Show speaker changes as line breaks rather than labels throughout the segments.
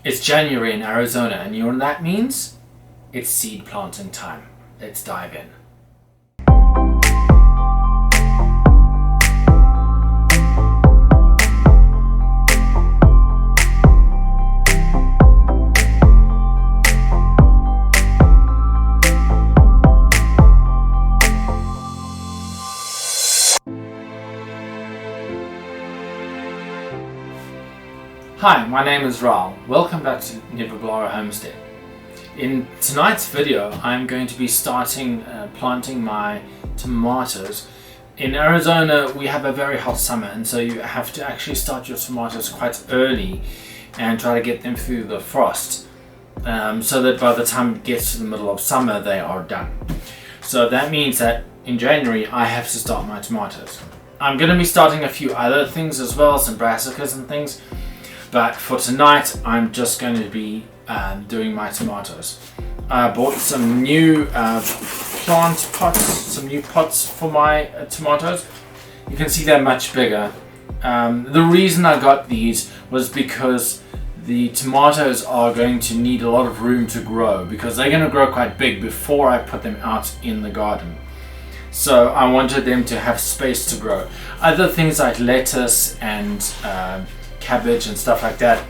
It's January in Arizona, and you know what that means? It's seed planting time. Let's dive in. Hi, my name is Raul. Welcome back to Homestead. In tonight's video, I'm going to be starting planting my tomatoes. In Arizona, we have a very hot summer, and so you have to actually start your tomatoes quite early and try to get them through the frost, so that by the time it gets to the middle of summer, they are done. So that means that in January, I have to start my tomatoes. I'm going to be starting a few other things as well, some brassicas and things. But for tonight, I'm just going to be doing my tomatoes. I bought some new plant pots, some new pots for my tomatoes. You can see they're much bigger. The reason I got these was because the tomatoes are going to need a lot of room to grow, because they're going to grow quite big before I put them out in the garden. So I wanted them to have space to grow. Other things like lettuce and cabbage and stuff like that,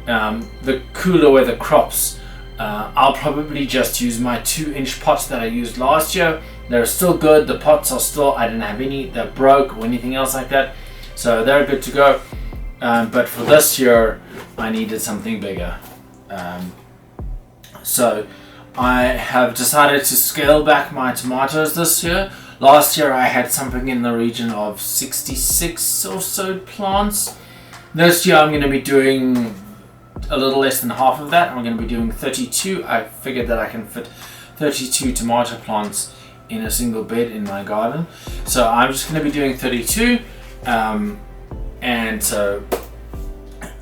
the cooler weather crops, I'll probably just use my 2-inch pots that I used last year. They're still good. The pots are still, I didn't have any that broke or anything else like that, so they're good to go. But for this year, I needed something bigger. So I have decided to scale back my tomatoes this year. Last year I had something in the region of 66 or so plants. This year I'm going to be doing a little less than half of that. I'm going to be doing 32. I figured that I can fit 32 tomato plants in a single bed in my garden. So I'm just going to be doing 32. And so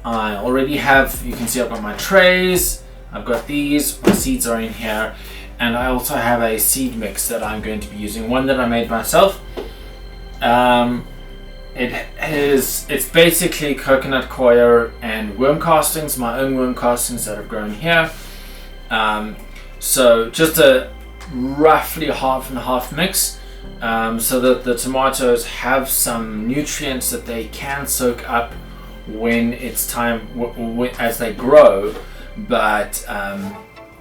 I already have, you can see I've got my trays. I've got these, my seeds are in here. And I also have a seed mix that I'm going to be using, one that I made myself. It's basically coconut coir and worm castings, my own worm castings that have grown here. So just a roughly half and half mix, so that the tomatoes have some nutrients that they can soak up when it's time, as they grow. But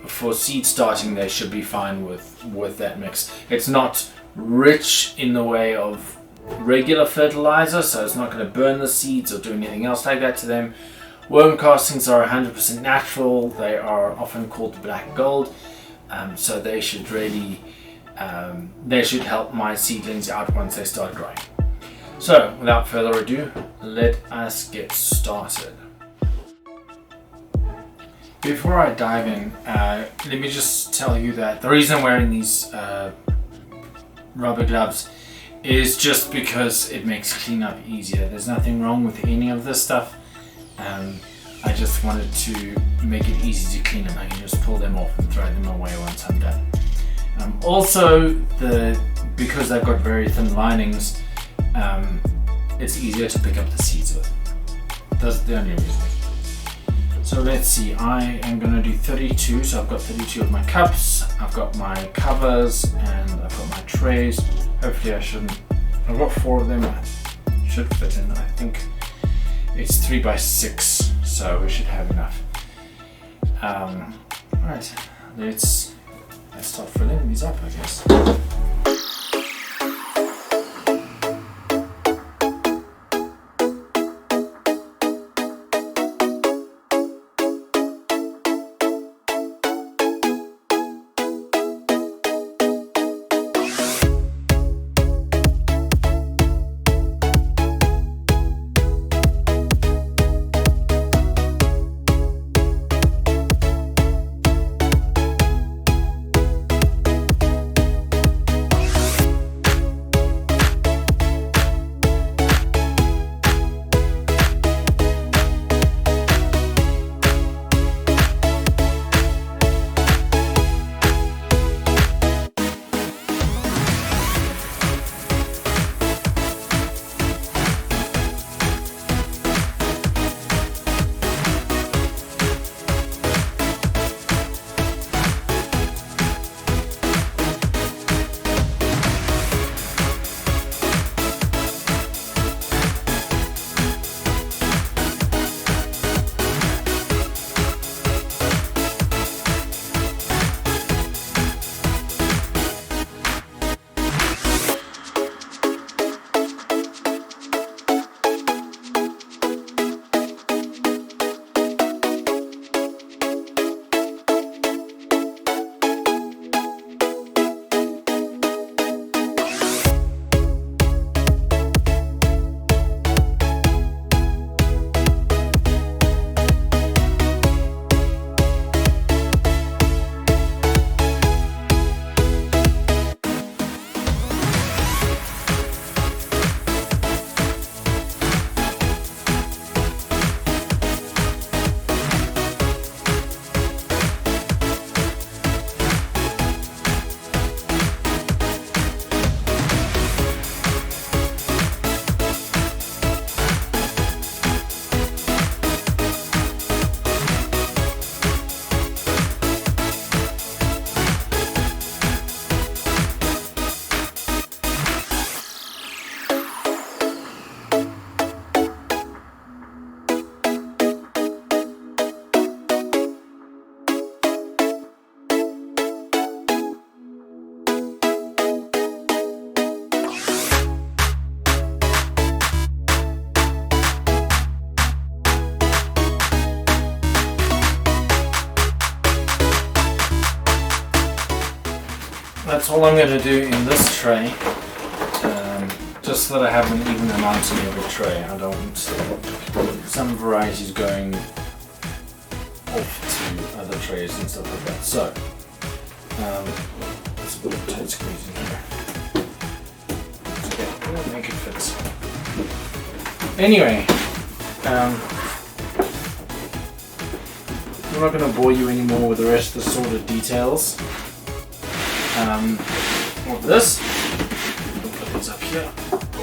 for seed starting, they should be fine with that mix. It's not rich in the way of regular fertilizer, so it's not going to burn the seeds or do anything else like that to them. Worm castings are 100% natural. They are often called black gold, so they should really they should help my seedlings out once they start growing. So without further ado, let us get started. Before I dive in, let me just tell you that the reason I'm wearing these rubber gloves is just because it makes cleanup easier. There's nothing wrong with any of this stuff. I just wanted to make it easy to clean them. I can just pull them off and throw them away once I'm done. Also, because they've got very thin linings, it's easier to pick up the seeds with. That's the only reason. So let's see, I am going to do 32, so I've got 32 of my cups, I've got my covers, and I've got my trays. Hopefully I've got 4 of them, I should fit in. I think it's 3 by 6, so we should have enough. Alright, let's start filling these up, I guess. that's all I'm going to do in this tray, just so that I have an even amount in every tray. I don't want some varieties going off to other trays and stuff like that. So, there's a bit of toad squeeze in here. Okay, we'll make it fit. Anyway, I'm not going to bore you anymore with the rest of the sordid details of this. We'll put these up here.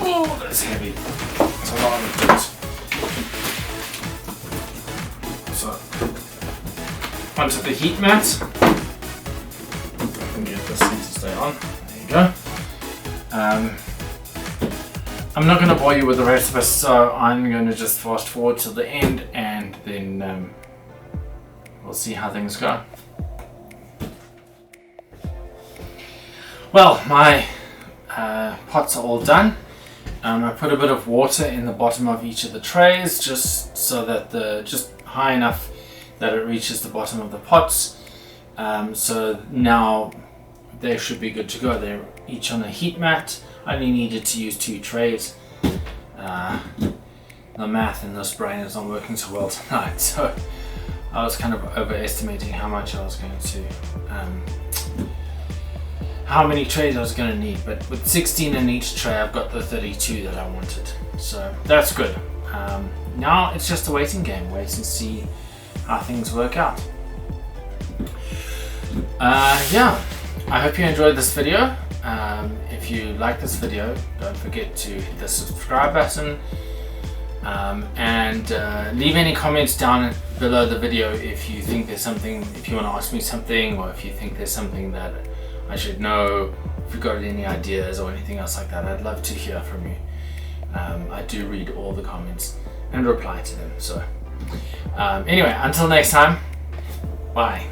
Oh, that's heavy. That's a lot of things. So, onto the heat mat. I can get this thing to stay on. There you go. I'm not going to bore you with the rest of it, so I'm going to just fast forward to the end, and then we'll see how things go. Well, my pots are all done. I put a bit of water in the bottom of each of the trays, just so that just high enough that it reaches the bottom of the pots. So now they should be good to go. They're each on a heat mat. I only needed to use 2 trays. The math in this brain is not working so well tonight, so I was kind of overestimating how much I was going to, how many trays I was going to need, but with 16 in each tray I've got the 32 that I wanted, so that's good. Now it's just a waiting game, wait and see how things work out. Yeah, I hope you enjoyed this video. If you like this video, don't forget to hit the subscribe button, and leave any comments down below the video if you think there's something, if you want to ask me something, or if you think there's something that I should know, if you've got any ideas or anything else like that. I'd love to hear from you. I do read all the comments and reply to them. So anyway, until next time, bye.